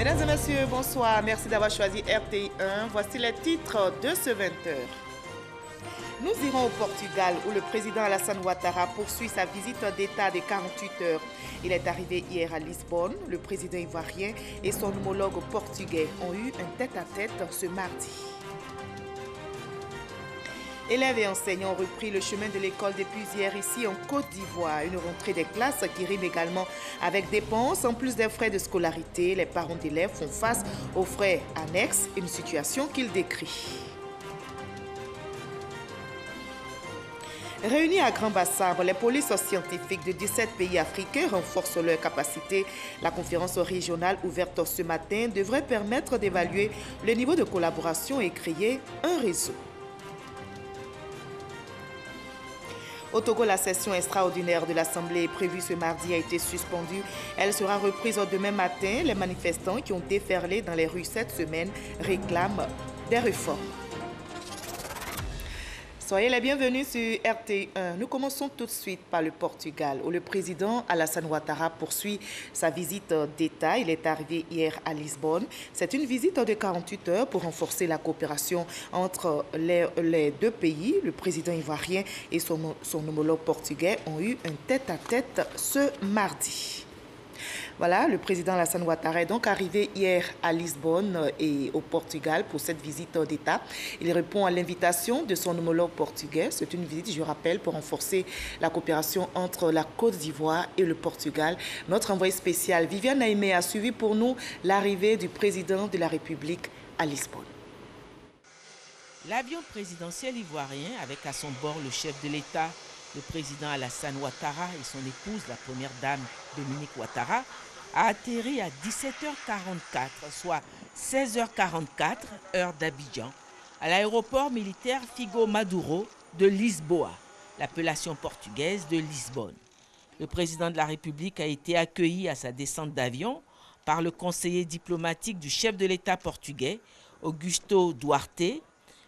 Mesdames et messieurs, bonsoir. Merci d'avoir choisi RTI1. Voici les titres de ce 20h. Nous irons au Portugal où le président Alassane Ouattara poursuit sa visite d'État de 48 heures. Il est arrivé hier à Lisbonne. Le président ivoirien et son homologue portugais ont eu un tête-à-tête ce mardi. Élèves et enseignants ont repris le chemin de l'école depuis hier ici en Côte d'Ivoire. Une rentrée des classes qui rime également avec dépenses. En plus des frais de scolarité, les parents d'élèves font face aux frais annexes, une situation qu'ils décrivent. Réunis à Grand-Bassam, les polices scientifiques de 17 pays africains renforcent leurs capacités. La conférence régionale ouverte ce matin devrait permettre d'évaluer le niveau de collaboration et créer un réseau. Au Togo, la session extraordinaire de l'Assemblée prévue ce mardi a été suspendue. Elle sera reprise demain matin. Les manifestants qui ont déferlé dans les rues cette semaine réclament des réformes. Soyez les bienvenus sur RTI1. Nous commençons tout de suite par le Portugal, où le président Alassane Ouattara poursuit sa visite d'État. Il est arrivé hier à Lisbonne. C'est une visite de 48 heures pour renforcer la coopération entre les deux pays. Le président ivoirien et son homologue portugais ont eu un tête-à-tête ce mardi. Voilà, le président Alassane Ouattara est donc arrivé hier à Lisbonne et au Portugal pour cette visite d'État. Il répond à l'invitation de son homologue portugais. C'est une visite, je rappelle, pour renforcer la coopération entre la Côte d'Ivoire et le Portugal. Notre envoyé spécial, Viviane Naïmé, a suivi pour nous l'arrivée du président de la République à Lisbonne. L'avion présidentiel ivoirien, avec à son bord le chef de l'État, le président Alassane Ouattara et son épouse, la première dame Dominique Ouattara, a atterri à 17h44, soit 16h44, heure d'Abidjan, à l'aéroport militaire Figo Maduro de Lisboa, l'appellation portugaise de Lisbonne. Le président de la République a été accueilli à sa descente d'avion par le conseiller diplomatique du chef de l'État portugais, Augusto Duarte,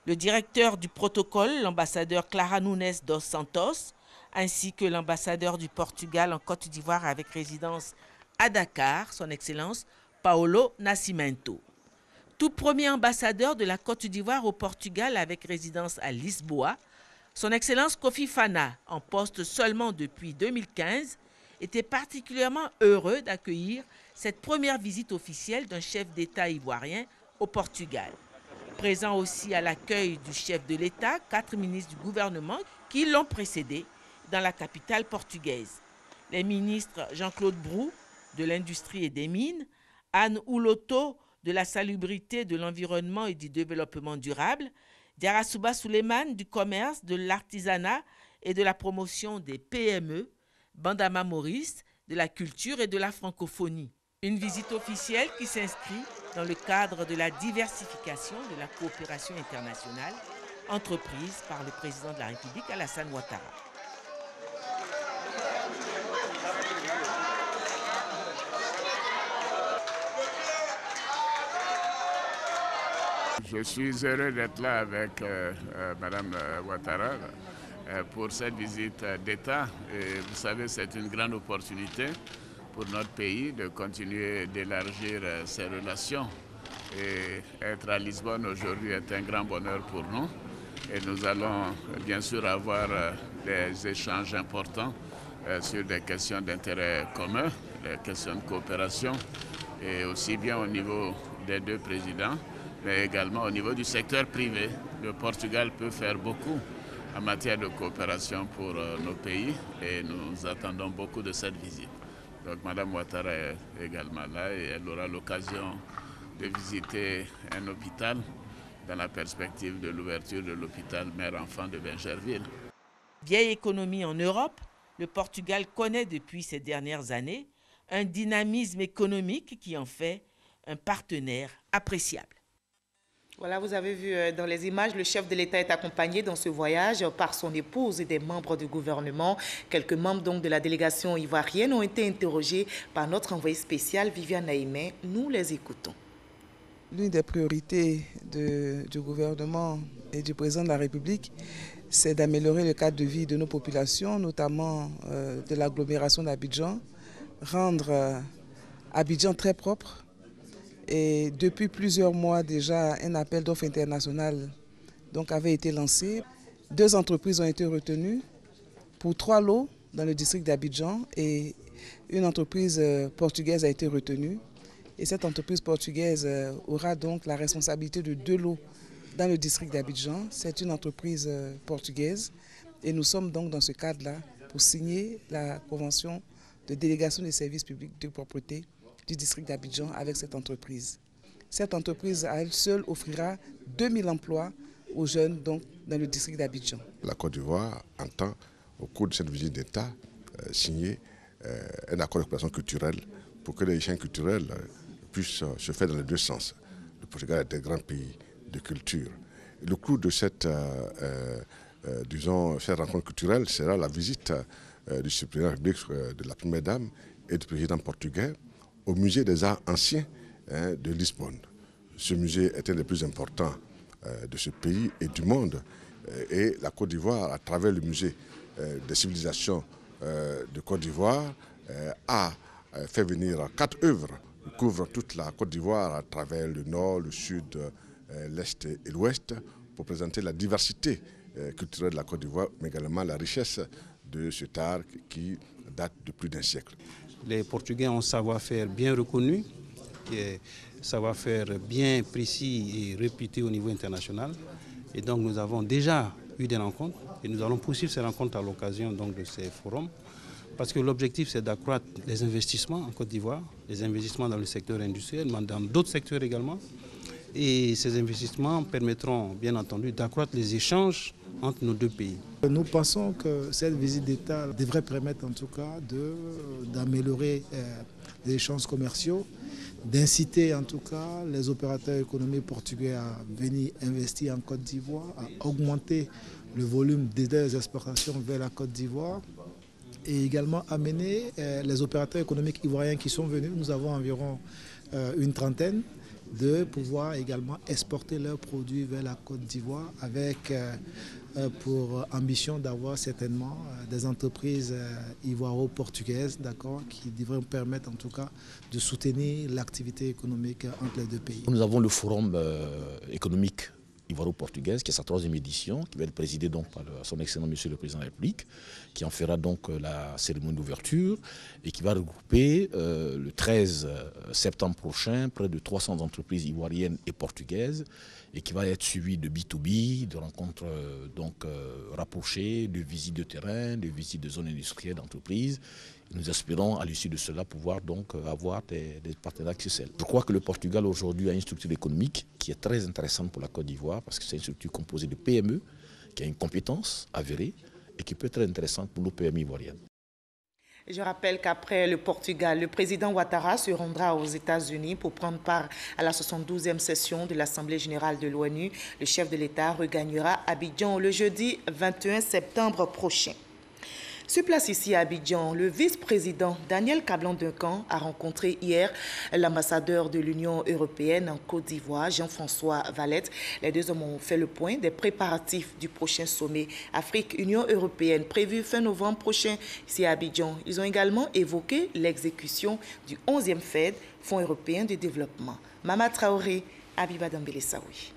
le directeur du protocole, l'ambassadeur Clara Nunes dos Santos, ainsi que l'ambassadeur du Portugal en Côte d'Ivoire avec résidence à Dakar, son Excellence Paulo Nascimento. Tout premier ambassadeur de la Côte d'Ivoire au Portugal avec résidence à Lisboa, son Excellence Kofi Fana, en poste seulement depuis 2015, était particulièrement heureux d'accueillir cette première visite officielle d'un chef d'État ivoirien au Portugal. Présent aussi à l'accueil du chef de l'État, 4 ministres du gouvernement qui l'ont précédé dans la capitale portugaise. Les ministres Jean-Claude Brou, de l'Industrie et des Mines, Anne Ouloto, de la Salubrité, de l'Environnement et du Développement durable, Diarasouba Souleymane, du Commerce, de l'Artisanat et de la Promotion des PME, Bandama Maurice, de la Culture et de la Francophonie. Une visite officielle qui s'inscrit dans le cadre de la diversification de la coopération internationale entreprise par le président de la République Alassane Ouattara. Je suis heureux d'être là avec Madame Ouattara pour cette visite d'État. Et vous savez, c'est une grande opportunité pour notre pays de continuer d'élargir ses relations. Et être à Lisbonne aujourd'hui est un grand bonheur pour nous. Et nous allons bien sûr avoir des échanges importants sur des questions d'intérêt commun, des questions de coopération, et aussi bien au niveau des deux présidents, mais également au niveau du secteur privé. Le Portugal peut faire beaucoup en matière de coopération pour nos pays et nous attendons beaucoup de cette visite. Donc Mme Ouattara est également là et elle aura l'occasion de visiter un hôpital dans la perspective de l'ouverture de l'hôpital mère-enfant de Bingerville. Vieille économie en Europe, le Portugal connaît depuis ces dernières années un dynamisme économique qui en fait un partenaire appréciable. Voilà, vous avez vu dans les images, le chef de l'État est accompagné dans ce voyage par son épouse et des membres du gouvernement. Quelques membres donc de la délégation ivoirienne ont été interrogés par notre envoyé spécial Viviane Naïmé. Nous les écoutons. L'une des priorités du gouvernement et du président de la République, c'est d'améliorer le cadre de vie de nos populations, notamment de l'agglomération d'Abidjan, rendre Abidjan très propre Et depuis plusieurs mois déjà, un appel d'offres international avait été lancé. 2 entreprises ont été retenues pour 3 lots dans le district d'Abidjan et une entreprise portugaise a été retenue. Et cette entreprise portugaise aura donc la responsabilité de 2 lots dans le district d'Abidjan. C'est une entreprise portugaise et nous sommes donc dans ce cadre-là pour signer la convention de délégation des services publics de propreté du district d'Abidjan avec cette entreprise. Cette entreprise à elle seule offrira 2000 emplois aux jeunes donc, dans le district d'Abidjan. La Côte d'Ivoire entend, au cours de cette visite d'État, signer un accord de coopération culturelle pour que les échanges culturels puissent se faire dans les 2 sens. Le Portugal est un grand pays de culture. Le clou de cette rencontre culturelle sera la visite du président de la Première Dame et du président portugais au musée des arts anciens de Lisbonne. Ce musée est un des plus importants de ce pays et du monde. Et la Côte d'Ivoire, à travers le musée des civilisations de Côte d'Ivoire, a fait venir 4 œuvres qui couvrent toute la Côte d'Ivoire à travers le nord, le sud, l'est et l'ouest pour présenter la diversité culturelle de la Côte d'Ivoire, mais également la richesse de cet art qui date de plus d'1 siècle. Les Portugais ont un savoir-faire bien reconnu, un savoir-faire bien précis et réputé au niveau international. Et donc nous avons déjà eu des rencontres et nous allons poursuivre ces rencontres à l'occasion de ces forums. Parce que l'objectif c'est d'accroître les investissements en Côte d'Ivoire, les investissements dans le secteur industriel, mais dans d'autres secteurs également. Et ces investissements permettront bien entendu d'accroître les échanges entre nos 2 pays. Nous pensons que cette visite d'État devrait permettre en tout cas d'améliorer les échanges commerciaux, d'inciter en tout cas les opérateurs économiques portugais à venir investir en Côte d'Ivoire, à augmenter le volume des exportations vers la Côte d'Ivoire et également amener les opérateurs économiques ivoiriens qui sont venus, nous avons environ une trentaine, de pouvoir également exporter leurs produits vers la Côte d'Ivoire avec pour ambition d'avoir certainement des entreprises ivoiro-portugaises qui devraient permettre en tout cas de soutenir l'activité économique entre les 2 pays. Nous avons le forum économique ivoiro-portugaise, qui est sa 3e édition, qui va être présidée donc par son excellent Monsieur le Président de la République, qui en fera donc la cérémonie d'ouverture et qui va regrouper le 13 septembre prochain près de 300 entreprises ivoiriennes et portugaises et qui va être suivi de B2B, de rencontres rapprochées, de visites de terrain, de visites de zones industrielles d'entreprises. Nous espérons à l'issue de cela pouvoir donc avoir des partenaires XXL. Je crois que le Portugal aujourd'hui a une structure économique qui est très intéressante pour la Côte d'Ivoire parce que c'est une structure composée de PME qui a une compétence avérée et qui peut être très intéressante pour nos PME ivoiriennes. Je rappelle qu'après le Portugal, le président Ouattara se rendra aux États-Unis pour prendre part à la 72e session de l'Assemblée générale de l'ONU. Le chef de l'État regagnera Abidjan le jeudi 21 septembre prochain. Sur place ici à Abidjan, le vice-président Daniel Kablan-Duncan a rencontré hier l'ambassadeur de l'Union européenne en Côte d'Ivoire, Jean-François Valette. Les 2 hommes ont fait le point des préparatifs du prochain sommet Afrique-Union européenne prévu fin novembre prochain ici à Abidjan. Ils ont également évoqué l'exécution du 11e FED, Fonds européen de développement. Mama Traoré, Abiba Dambélé-Saoui.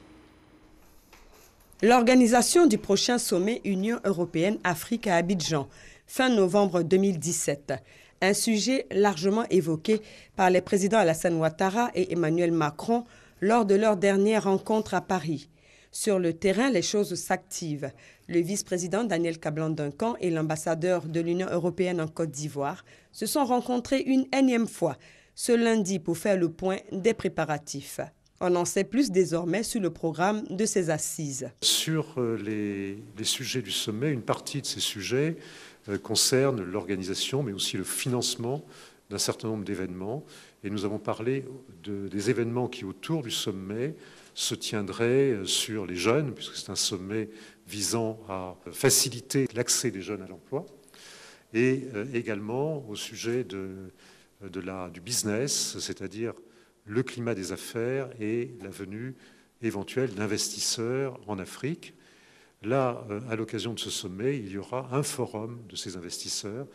L'organisation du prochain sommet Union européenne-Afrique à Abidjan, fin novembre 2017. Un sujet largement évoqué par les présidents Alassane Ouattara et Emmanuel Macron lors de leur dernière rencontre à Paris. Sur le terrain, les choses s'activent. Le vice-président Daniel Kablan-Duncan et l'ambassadeur de l'Union européenne en Côte d'Ivoire se sont rencontrés une énième fois ce lundi pour faire le point des préparatifs. On en sait plus désormais sur le programme de ces assises. Sur les sujets du sommet, une partie de ces sujets concerne l'organisation, mais aussi le financement d'un certain nombre d'événements. Et nous avons parlé des événements qui, autour du sommet, se tiendraient sur les jeunes, puisque c'est un sommet visant à faciliter l'accès des jeunes à l'emploi, et également au sujet du business, c'est-à-dire le climat des affaires et la venue éventuelle d'investisseurs en Afrique. Là, à l'occasion de ce sommet, il y aura un forum de ces investisseurs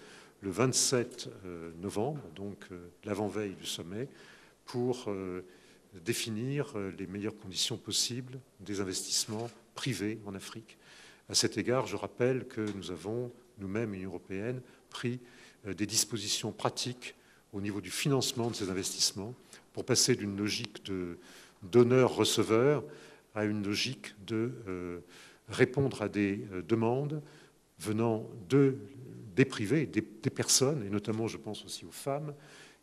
le 27 novembre, donc l'avant-veille du sommet, pour définir les meilleures conditions possibles des investissements privés en Afrique. À cet égard, je rappelle que nous avons, nous-mêmes, Union européenne, pris des dispositions pratiques au niveau du financement de ces investissements pour passer d'une logique de donneur-receveur à une logique de répondre à des demandes venant des privés, des personnes, et notamment je pense aussi aux femmes,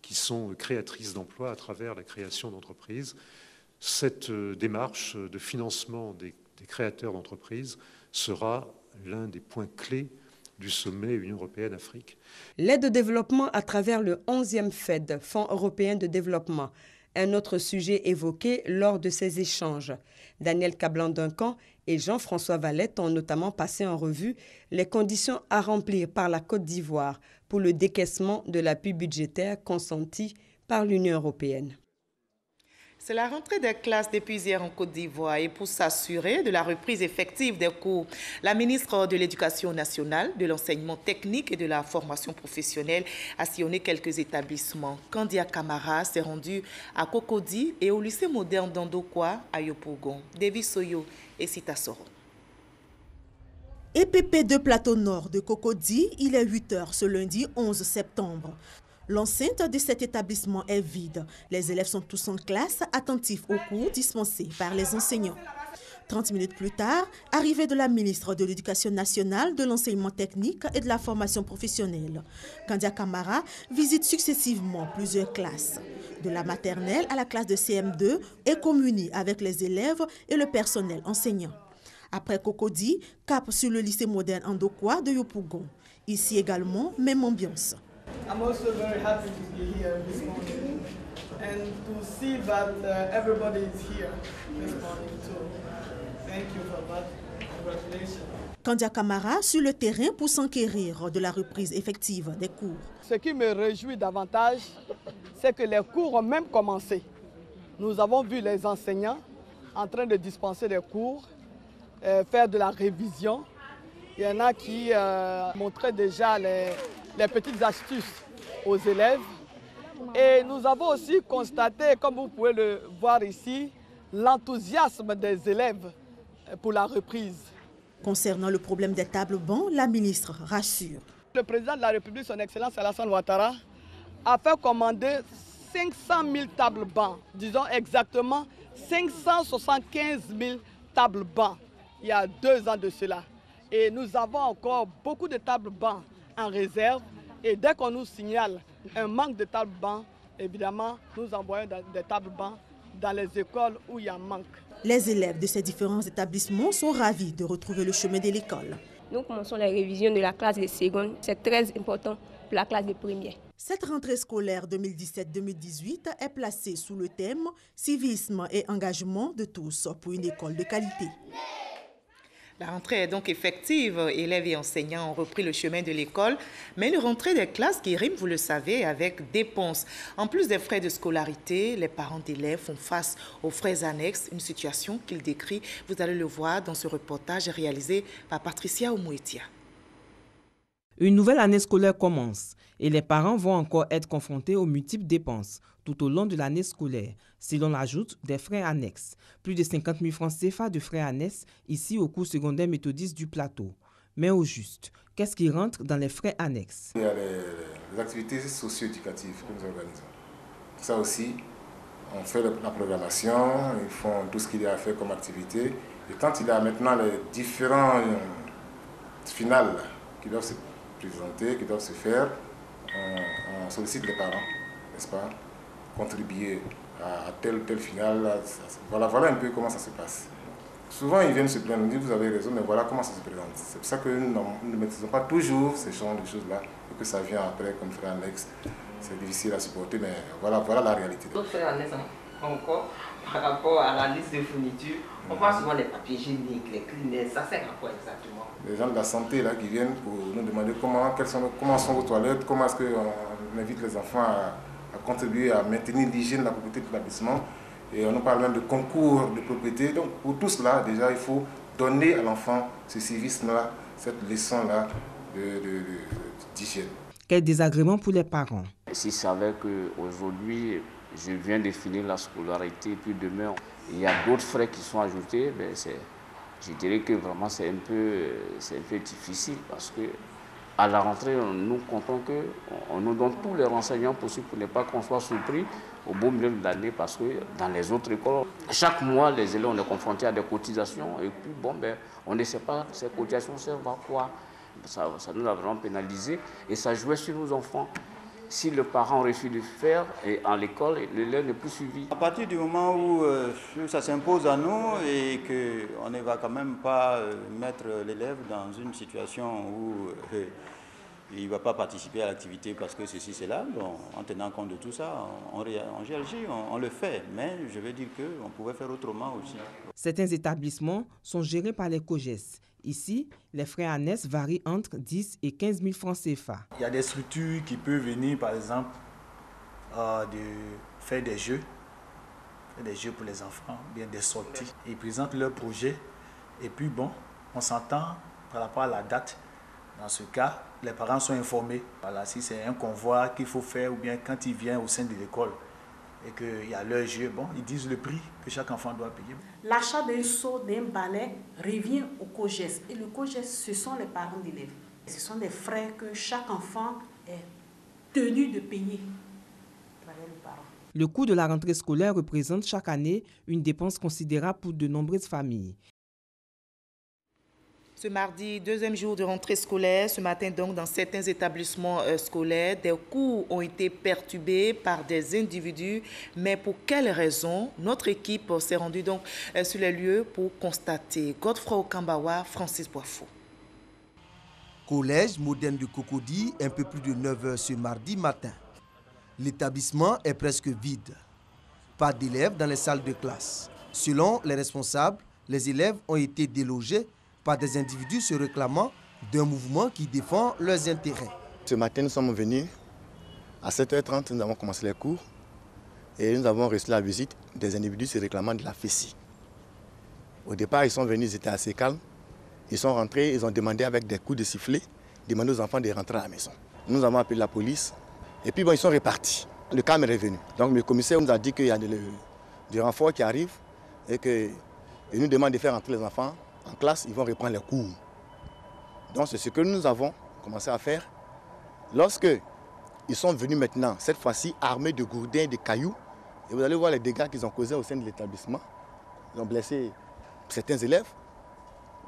qui sont créatrices d'emplois à travers la création d'entreprises. Cette démarche de financement des créateurs d'entreprises sera l'un des points clés du sommet Union européenne-Afrique. L'aide au développement à travers le 11e FED, Fonds européen de développement, un autre sujet évoqué lors de ces échanges. Daniel Kablan-Duncan et Jean-François Valette ont notamment passé en revue les conditions à remplir par la Côte d'Ivoire pour le décaissement de l'appui budgétaire consenti par l'Union européenne. C'est la rentrée des classes depuis hier en Côte d'Ivoire et pour s'assurer de la reprise effective des cours, la ministre de l'Éducation nationale, de l'enseignement technique et de la formation professionnelle a sillonné quelques établissements. Kandia Camara s'est rendu à Cocody et au lycée moderne d'Andokwa à Yopougon. David Soyo et Sita Soro. EPP de Plateau Nord de Cocody, il est 8 h ce lundi 11 septembre. L'enceinte de cet établissement est vide. Les élèves sont tous en classe, attentifs aux cours dispensés par les enseignants. 30 minutes plus tard, arrivée de la ministre de l'Éducation nationale, de l'enseignement technique et de la formation professionnelle. Kandia Camara visite successivement plusieurs classes. De la maternelle à la classe de CM2 et communie avec les élèves et le personnel enseignant. Après Cocody, cap sur le lycée moderne Andokwa de Yopougon. Ici également, même ambiance. I'm also very happy to be here this morning and to see that everybody is here this morning too. Thank you for that. Congratulations. Kandia Camara sur le terrain pour s'enquérir de la reprise effective des cours. Ce qui me réjouit davantage, c'est que les cours ont même commencé. Nous avons vu les enseignants en train de dispenser des cours, faire de la révision. Il y en a qui montraient déjà les petites astuces aux élèves. Et nous avons aussi constaté, comme vous pouvez le voir ici, l'enthousiasme des élèves pour la reprise. Concernant le problème des tables-bancs, la ministre rassure. Le président de la République, son Excellence Alassane Ouattara, a fait commander 500 000 tables-bancs, disons exactement 575 000 tables-bancs, il y a 2 ans de cela. Et nous avons encore beaucoup de tables-bancs en réserve. Et dès qu'on nous signale un manque de tables-bancs, évidemment, nous envoyons des tables-bancs dans les écoles où il y a un manque. Les élèves de ces différents établissements sont ravis de retrouver le chemin de l'école. Nous commençons les révisions de la classe de seconde. C'est très important pour la classe de première. Cette rentrée scolaire 2017-2018 est placée sous le thème « Civisme et engagement de tous pour une école de qualité ». La rentrée est donc effective. Élèves et enseignants ont repris le chemin de l'école, mais une rentrée des classes qui rime, vous le savez, avec dépenses. En plus des frais de scolarité, les parents d'élèves font face aux frais annexes, une situation qu'ils décrit. Vous allez le voir dans ce reportage réalisé par Patricia Oumouetia. Une nouvelle année scolaire commence et les parents vont encore être confrontés aux multiples dépenses tout au long de l'année scolaire, si l'on ajoute des frais annexes. Plus de 50 000 francs CFA de frais annexes ici au cours secondaire méthodiste du plateau. Mais au juste, qu'est-ce qui rentre dans les frais annexes? Il y a les activités socio-éducatives que nous organisons. Ça aussi, on fait la programmation, ils font tout ce qu'il y a à faire comme activité. Et quand il y a maintenant les différents finales qui doivent se présenter, qui doivent se faire, on sollicite les parents, n'est-ce pas, contribuer à tel finale. Voilà un peu comment ça se passe. Souvent, ils viennent se plaindre, nous disent, vous avez raison, mais voilà comment ça se présente. C'est pour ça que nous ne maîtrisons pas toujours ces genres de choses-là, et que ça vient après comme frais annexes. C'est difficile à supporter, mais voilà la réalité. D'autres frais annexes encore, par rapport à la liste de fournitures, on voit souvent les papiers hygiéniques, les Kleenex, ça sert à quoi exactement? Les gens de la santé là, qui viennent pour nous demander comment sont vos toilettes, comment est-ce qu'on invite les enfants à contribuer à maintenir l'hygiène de la propriété de l'établissement. Et on nous parle même de concours de propriété. Donc pour tout cela, déjà, il faut donner à l'enfant ce civisme-là, cette leçon-là d'hygiène. Quel désagrément pour les parents. S'ils savaient qu'aujourd'hui, je viens de finir la scolarité, puis demain, il y a d'autres frais qui sont ajoutés. Je dirais que vraiment c'est un peu difficile parce que à la rentrée, nous comptons qu'on nous donne tous les renseignements possibles pour ne pas qu'on soit surpris au beau milieu de l'année parce que dans les autres écoles, chaque mois, les élèves, on est confrontés à des cotisations et puis on ne sait pas ces cotisations servent à quoi. Ça nous a vraiment pénalisé et ça jouait sur nos enfants. Si le parent refuse de faire et en l'école, l'élève n'est plus suivi. À partir du moment où ça s'impose à nous et qu'on ne va quand même pas mettre l'élève dans une situation où il ne va pas participer à l'activité parce que ceci, cela, bon, en tenant compte de tout ça, on réagit, on le fait. Mais je veux dire qu'on pouvait faire autrement aussi. Certains établissements sont gérés par les COGES. Ici, les frais annexes varient entre 10 et 15 000 francs CFA. Il y a des structures qui peuvent venir, par exemple, de faire des jeux pour les enfants, bien des sorties. Ils présentent leur projet et puis bon, on s'entend par rapport à la date. Dans ce cas, les parents sont informés. Voilà, si c'est un convoi qu'il faut faire ou bien quand il vient au sein de l'école et qu'il y a leur jeu, bon, ils disent le prix que chaque enfant doit payer. L'achat d'un seau, d'un balai revient au COGES. Et le COGES, ce sont les parents d'élèves. Ce sont des frais que chaque enfant est tenu de payer à travers le parent. Le coût de la rentrée scolaire représente chaque année une dépense considérable pour de nombreuses familles. Ce mardi, deuxième jour de rentrée scolaire, ce matin donc dans certains établissements scolaires, des cours ont été perturbés par des individus. Mais pour quelles raisons? Notre équipe s'est rendue donc sur les lieux pour constater. Godefroy Okambawa, Francis Boifou. Collège moderne de Cocody, un peu plus de 9 h ce mardi matin. L'établissement est presque vide. Pas d'élèves dans les salles de classe. Selon les responsables, les élèves ont été délogés par des individus se réclamant d'un mouvement qui défend leurs intérêts. Ce matin, nous sommes venus à 7 h 30, nous avons commencé les cours et nous avons reçu la visite des individus se réclamant de la FESI. Au départ, ils sont venus, ils étaient assez calmes. Ils sont rentrés, ils ont demandé avec des coups de sifflet, demandé aux enfants de rentrer à la maison. Nous avons appelé la police et puis bon, ils sont repartis. Le calme est revenu. Donc le commissaire nous a dit qu'il y a du renfort qui arrive et qu'il nous demande de faire rentrer les enfants en classe, ils vont reprendre les cours. Donc c'est ce que nous avons commencé à faire. Lorsque ils sont venus maintenant, cette fois-ci armés de gourdins, de cailloux, et vous allez voir les dégâts qu'ils ont causés au sein de l'établissement. Ils ont blessé certains élèves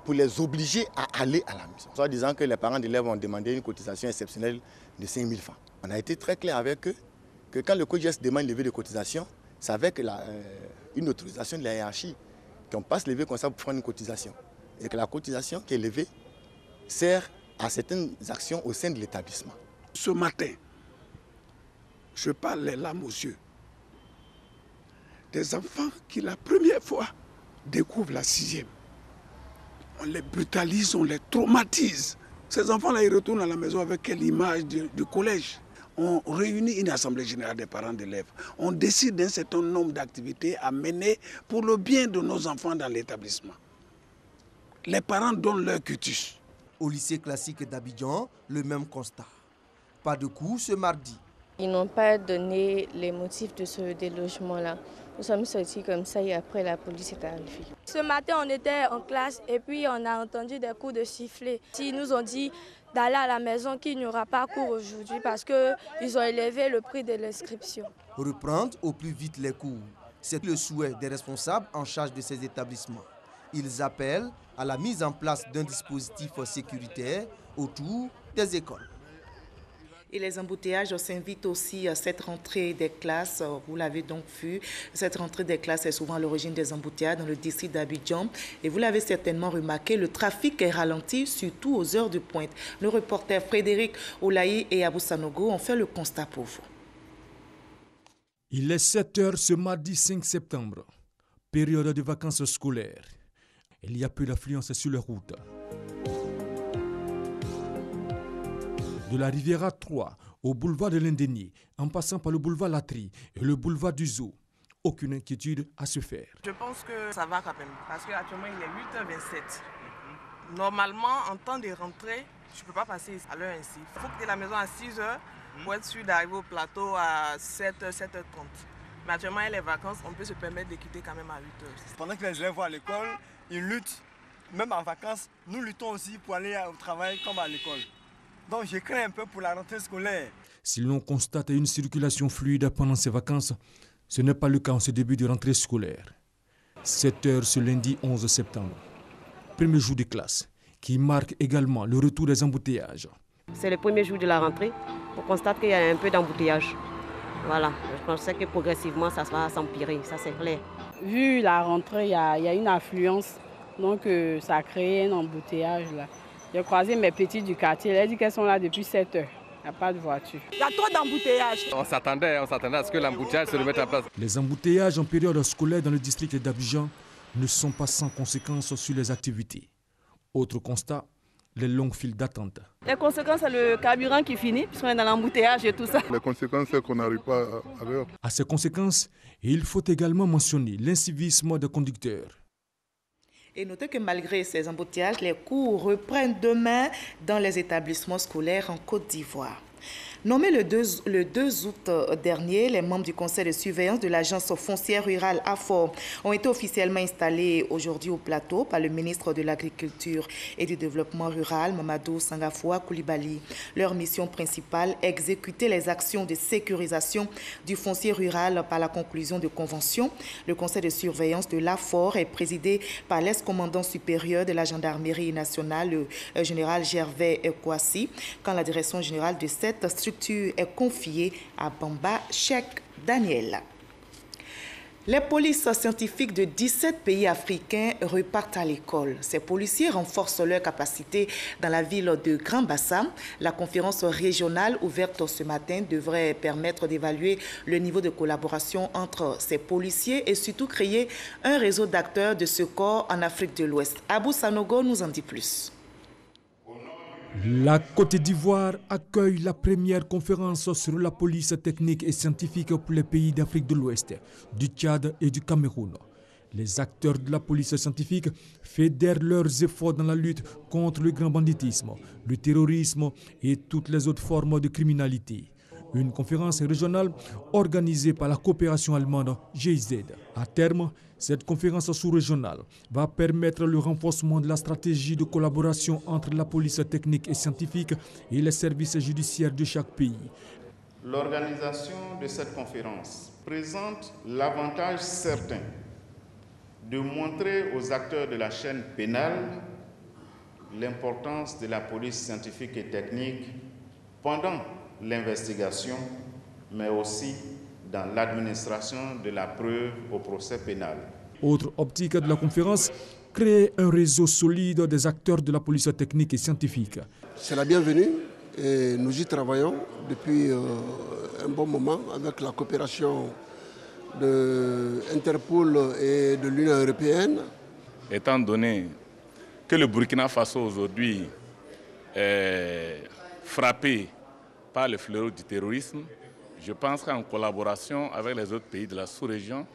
pour les obliger à aller à la maison. Soit disant que les parents d'élèves ont demandé une cotisation exceptionnelle de 5 000 francs. On a été très clair avec eux que quand le COGES demande une levée de cotisation, c'est avec une autorisation de la hiérarchie qu'on passe lever comme ça pour prendre une cotisation. Et que la cotisation qui est levée sert à certaines actions au sein de l'établissement. Ce matin, je parle les larmes aux yeux. Des enfants qui la première fois découvrent la 6e. On les brutalise, on les traumatise. Ces enfants-là, ils retournent à la maison avec quelle image du collège? On réunit une assemblée générale des parents d'élèves. On décide d'un certain nombre d'activités à mener pour le bien de nos enfants dans l'établissement. Les parents donnent leur quitus. Au lycée classique d'Abidjan, le même constat. Pas de cours ce mardi. Ils n'ont pas donné les motifs de ce délogement-là. Nous sommes sortis comme ça et après la police est arrivée. Ce matin, on était en classe et puis on a entendu des coups de sifflet. Ils nous ont dit d'aller à la maison, qu'il n'y aura pas cours aujourd'hui parce qu'ils ont élevé le prix de l'inscription. Reprendre au plus vite les cours, c'est le souhait des responsables en charge de ces établissements. Ils appellent à la mise en place d'un dispositif sécuritaire autour des écoles. Et les embouteillages s'invitent aussi à cette rentrée des classes. Vous l'avez donc vu, cette rentrée des classes est souvent à l'origine des embouteillages dans le district d'Abidjan. Et vous l'avez certainement remarqué, le trafic est ralenti, surtout aux heures de pointe. Nos reporters Frédéric Olaï et Abou Sanogo ont fait le constat pour vous. Il est 7 h ce mardi 5 septembre, période de vacances scolaires. Il y a peu d'affluence sur les routes. De la Riviera 3 au boulevard de l'Indénié, en passant par le boulevard Latry et le boulevard du Zoo, aucune inquiétude à se faire. Je pense que ça va quand même, parce qu'actuellement il est 8 h 27. Normalement, en temps de rentrée, je ne peux pas passer à l'heure ainsi. Il faut quitter la maison à 6 h pour être sûr d'arriver au plateau à 7 h 30. Mais actuellement, avec les vacances, on peut se permettre de quitter quand même à 8 heures. Pendant que les élèves vont à l'école, ils luttent. Même en vacances, nous luttons aussi pour aller au travail comme à l'école. Donc je crains un peu pour la rentrée scolaire. Si l'on constate une circulation fluide pendant ces vacances, ce n'est pas le cas en ce début de rentrée scolaire. 7 heures ce lundi 11 septembre. Premier jour de classe, qui marque également le retour des embouteillages. C'est le premier jour de la rentrée. On constate qu'il y a un peu d'embouteillage. Voilà, je pensais que progressivement ça va s'empirer, ça c'est clair. Vu la rentrée, il y a une affluence, donc ça a créé un embouteillage là. J'ai croisé mes petites du quartier, elles disent qu'elles sont là depuis 7 heures. Il n'y a pas de voiture. Il y a trop d'embouteillages. On s'attendait à ce que l'embouteillage se remette en place. Les embouteillages en période scolaire dans le district d'Abidjan ne sont pas sans conséquences sur les activités. Autre constat, les longues files d'attente. Les conséquences, c'est le carburant qui finit, puisqu'on est dans l'embouteillage et tout ça. Les conséquences, c'est qu'on n'arrive pas à l'heure. À ces conséquences, il faut également mentionner l'incivisme des conducteurs. Et notez que malgré ces embouteillages, les cours reprennent demain dans les établissements scolaires en Côte d'Ivoire. Nommés le 2 août dernier, les membres du conseil de surveillance de l'agence foncière rurale AFOR ont été officiellement installés aujourd'hui au plateau par le ministre de l'Agriculture et du Développement rural, Mamadou Sangafoua Koulibaly. Leur mission principale, exécuter les actions de sécurisation du foncier rural par la conclusion de conventions. Le conseil de surveillance de l'AFOR est présidé par l'ex-commandant supérieur de la gendarmerie nationale, le général Gervais Kouassi, quand la direction générale de cette structure est confiée à Bamba Cheikh Daniel. Les polices scientifiques de 17 pays africains repartent à l'école. Ces policiers renforcent leurs capacités dans la ville de Grand Bassam. La conférence régionale ouverte ce matin devrait permettre d'évaluer le niveau de collaboration entre ces policiers et surtout créer un réseau d'acteurs de ce corps en Afrique de l'Ouest. Abou Sanogo nous en dit plus. La Côte d'Ivoire accueille la première conférence sur la police technique et scientifique pour les pays d'Afrique de l'Ouest, du Tchad et du Cameroun. Les acteurs de la police scientifique fédèrent leurs efforts dans la lutte contre le grand banditisme, le terrorisme et toutes les autres formes de criminalité. Une conférence régionale organisée par la coopération allemande GIZ. À terme, cette conférence sous-régionale va permettre le renforcement de la stratégie de collaboration entre la police technique et scientifique et les services judiciaires de chaque pays. L'organisation de cette conférence présente l'avantage certain de montrer aux acteurs de la chaîne pénale l'importance de la police scientifique et technique pendant l'investigation, mais aussi dans l'administration de la preuve au procès pénal. Autre optique de la conférence, créer un réseau solide des acteurs de la police technique et scientifique. C'est la bienvenue et nous y travaillons depuis un bon moment avec la coopération de Interpol et de l'Union européenne. Étant donné que le Burkina Faso aujourd'hui est frappé par le fléau du terrorisme, je pense qu'en collaboration avec les autres pays de la sous-région,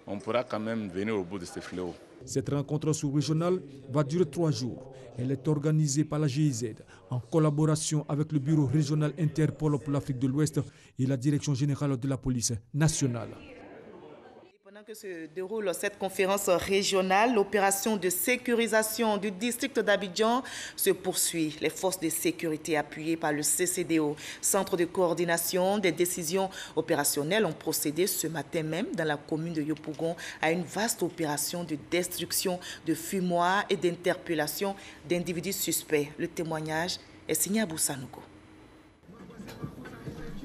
on pourra quand même venir au bout de ce fléau. Cette rencontre sous-régionale va durer 3 jours. Elle est organisée par la GIZ en collaboration avec le bureau régional Interpol pour l'Afrique de l'Ouest et la direction générale de la police nationale. Pendant que se déroule cette conférence régionale, l'opération de sécurisation du district d'Abidjan se poursuit. Les forces de sécurité appuyées par le CCDO, Centre de coordination des décisions opérationnelles, ont procédé ce matin même dans la commune de Yopougon à une vaste opération de destruction de fumoirs et d'interpellation d'individus suspects. Le témoignage est signé à Boussanogo.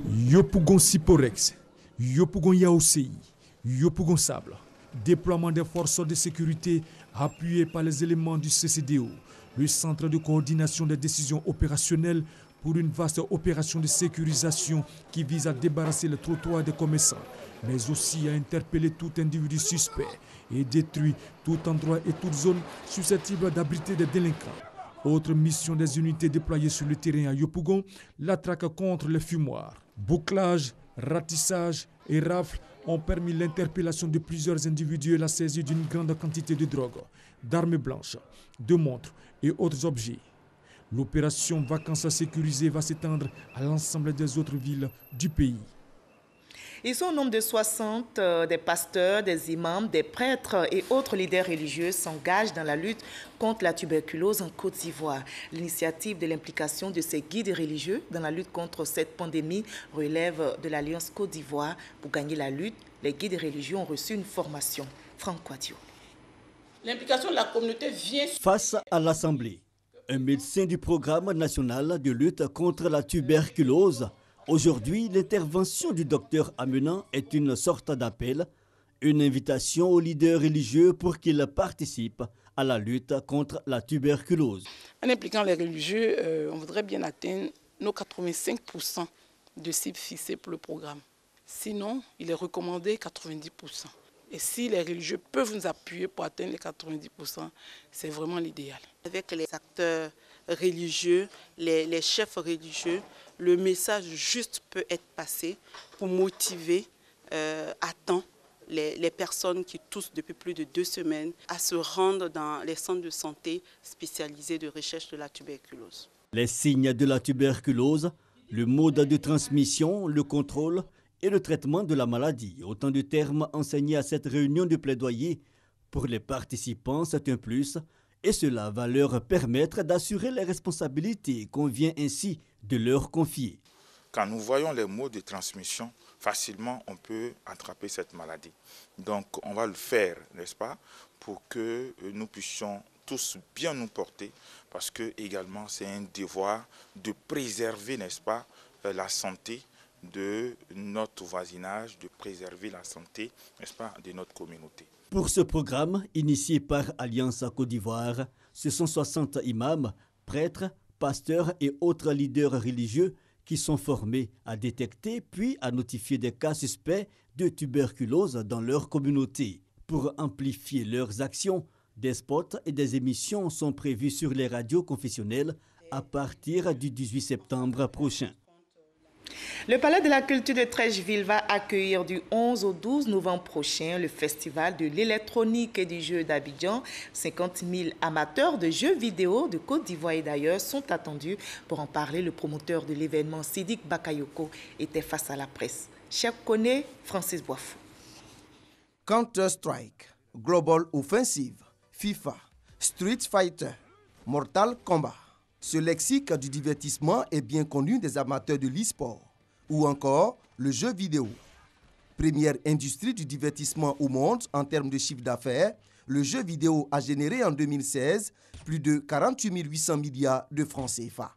Yopougon Siporex, Yopougon Yaosei, Yopougon Sable, déploiement des forces de sécurité appuyées par les éléments du CCDO, le Centre de coordination des décisions opérationnelles pour une vaste opération de sécurisation qui vise à débarrasser les trottoirs des commerçants, mais aussi à interpeller tout individu suspect et détruire tout endroit et toute zone susceptible d'abriter des délinquants. Autre mission des unités déployées sur le terrain à Yopougon, la traque contre les fumoirs. Bouclage, ratissage et rafles ont permis l'interpellation de plusieurs individus et la saisie d'une grande quantité de drogue, d'armes blanches, de montres et autres objets. L'opération Vacances sécurisées va s'étendre à l'ensemble des autres villes du pays. Ils sont au nombre de 60. Des pasteurs, des imams, des prêtres et autres leaders religieux s'engagent dans la lutte contre la tuberculose en Côte d'Ivoire. L'initiative de l'implication de ces guides religieux dans la lutte contre cette pandémie relève de l'Alliance Côte d'Ivoire. Pour gagner la lutte, les guides religieux ont reçu une formation. Franck Quadio. L'implication de la communauté vient... Face à l'Assemblée, un médecin du programme national de lutte contre la tuberculose. Aujourd'hui, l'intervention du docteur Amenan est une sorte d'appel, une invitation aux leaders religieux pour qu'ils participent à la lutte contre la tuberculose. En impliquant les religieux, on voudrait bien atteindre nos 85% de cibles fixées pour le programme. Sinon, il est recommandé 90%. Et si les religieux peuvent nous appuyer pour atteindre les 90%, c'est vraiment l'idéal. Avec les acteurs religieux, les chefs religieux, le message juste peut être passé pour motiver à temps les personnes qui toussent depuis plus de 2 semaines à se rendre dans les centres de santé spécialisés de recherche de la tuberculose. Les signes de la tuberculose, le mode de transmission, le contrôle et le traitement de la maladie. Autant de termes enseignés à cette réunion de plaidoyer. Pour les participants, c'est un plus et cela va leur permettre d'assurer les responsabilités qu'on vient ainsi de leur confier. Quand nous voyons les modes de transmission, facilement on peut attraper cette maladie. Donc on va le faire, n'est-ce pas, pour que nous puissions tous bien nous porter, parce que également c'est un devoir de préserver, n'est-ce pas, la santé de notre voisinage, de préserver la santé, n'est-ce pas, de notre communauté. Pour ce programme, initié par Alliance Côte d'Ivoire, ce sont 60 imams, prêtres, pasteurs et autres leaders religieux qui sont formés à détecter puis à notifier des cas suspects de tuberculose dans leur communauté. Pour amplifier leurs actions, des spots et des émissions sont prévus sur les radios confessionnelles à partir du 18 septembre prochain. Le Palais de la Culture de Trècheville va accueillir du 11 au 12 novembre prochain le Festival de l'électronique et du jeu d'Abidjan. 50 000 amateurs de jeux vidéo de Côte d'Ivoire et d'ailleurs sont attendus. Pour en parler, le promoteur de l'événement, Sidik Bakayoko, était face à la presse. Chef connaît Francis Boifou. Counter-Strike, Global Offensive, FIFA, Street Fighter, Mortal Kombat. Ce lexique du divertissement est bien connu des amateurs de l'e-sport ou encore le jeu vidéo. Première industrie du divertissement au monde en termes de chiffre d'affaires, le jeu vidéo a généré en 2016 plus de 48 800 milliards de francs CFA.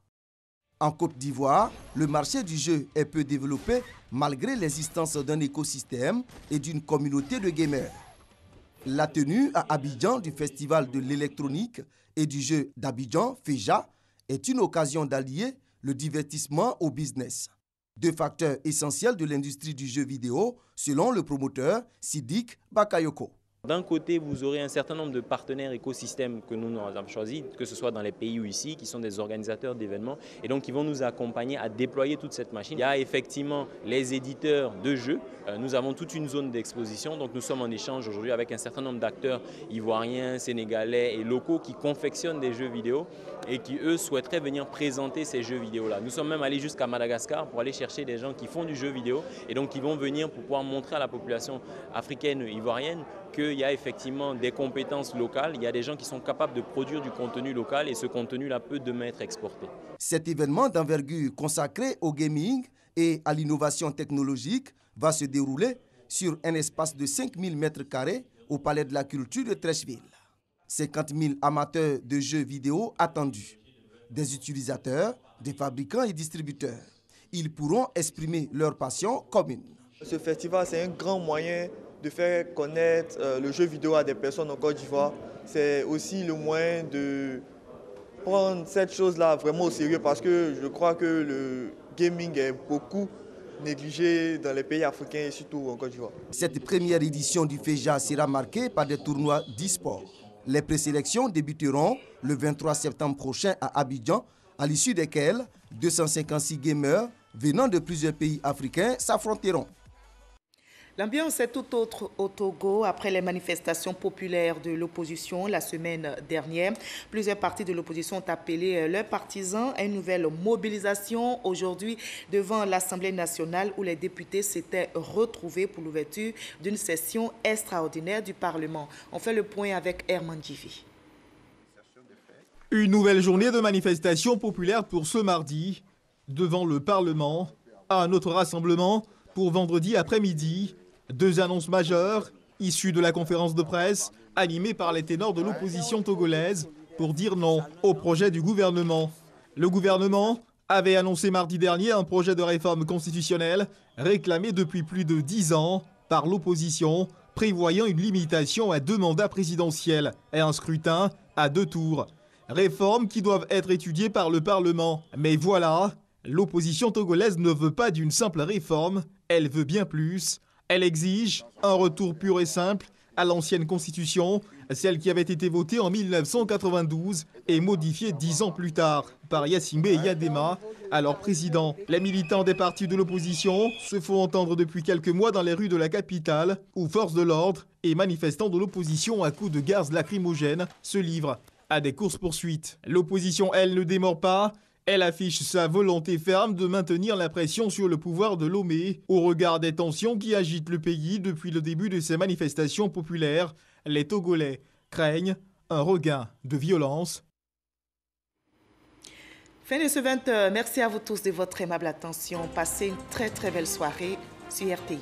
En Côte d'Ivoire, le marché du jeu est peu développé malgré l'existence d'un écosystème et d'une communauté de gamers. La tenue à Abidjan du Festival de l'électronique et du jeu d'Abidjan, FEJA, est une occasion d'allier le divertissement au business. 2 facteurs essentiels de l'industrie du jeu vidéo, selon le promoteur Sidik Bakayoko. D'un côté, vous aurez un certain nombre de partenaires écosystèmes que nous avons choisis, que ce soit dans les pays ou ici, qui sont des organisateurs d'événements et donc qui vont nous accompagner à déployer toute cette machine. Il y a effectivement les éditeurs de jeux. Nous avons toute une zone d'exposition, donc nous sommes en échange aujourd'hui avec un certain nombre d'acteurs ivoiriens, sénégalais et locaux qui confectionnent des jeux vidéo et qui, eux, souhaiteraient venir présenter ces jeux vidéo-là. Nous sommes même allés jusqu'à Madagascar pour aller chercher des gens qui font du jeu vidéo et donc qui vont venir pour pouvoir montrer à la population africaine et ivoirienne qu'il y a effectivement des compétences locales, il y a des gens qui sont capables de produire du contenu local et ce contenu-là peut demain être exporté. Cet événement d'envergure consacré au gaming et à l'innovation technologique va se dérouler sur un espace de 5000 m² au Palais de la Culture de Trècheville. 50 000 amateurs de jeux vidéo attendus, des utilisateurs, des fabricants et distributeurs. Ils pourront exprimer leur passion commune. Ce festival, c'est un grand moyen de faire connaître le jeu vidéo à des personnes en Côte d'Ivoire. C'est aussi le moyen de prendre cette chose-là vraiment au sérieux parce que je crois que le gaming est beaucoup négligé dans les pays africains et surtout en Côte d'Ivoire. Cette première édition du FEJA sera marquée par des tournois d'e-sport. Les présélections débuteront le 23 septembre prochain à Abidjan, à l'issue desquelles 256 gamers venant de plusieurs pays africains s'affronteront. L'ambiance est tout autre au Togo après les manifestations populaires de l'opposition la semaine dernière. Plusieurs partis de l'opposition ont appelé leurs partisans à une nouvelle mobilisation aujourd'hui devant l'Assemblée nationale où les députés s'étaient retrouvés pour l'ouverture d'une session extraordinaire du Parlement. On fait le point avec Herman Djivi. Une nouvelle journée de manifestation populaire pour ce mardi devant le Parlement. Un autre rassemblement pour vendredi après-midi. Deux annonces majeures issues de la conférence de presse animée par les ténors de l'opposition togolaise pour dire non au projet du gouvernement. Le gouvernement avait annoncé mardi dernier un projet de réforme constitutionnelle réclamé depuis plus de 10 ans par l'opposition, prévoyant une limitation à 2 mandats présidentiels et un scrutin à 2 tours. Réformes qui doivent être étudiées par le Parlement. Mais voilà, l'opposition togolaise ne veut pas d'une simple réforme, elle veut bien plus. Elle exige un retour pur et simple à l'ancienne constitution, celle qui avait été votée en 1992 et modifiée 10 ans plus tard par Yassimbe Yadema, alors président. Les militants des partis de l'opposition se font entendre depuis quelques mois dans les rues de la capitale, où forces de l'ordre et manifestants de l'opposition à coups de gaz lacrymogènes se livrent à des courses-poursuites. L'opposition, elle, ne démord pas. Elle affiche sa volonté ferme de maintenir la pression sur le pouvoir de Lomé au regard des tensions qui agitent le pays depuis le début de ces manifestations populaires. Les Togolais craignent un regain de violence. Fin de ce 20h. Merci à vous tous de votre aimable attention. Passez une très belle soirée sur RTI.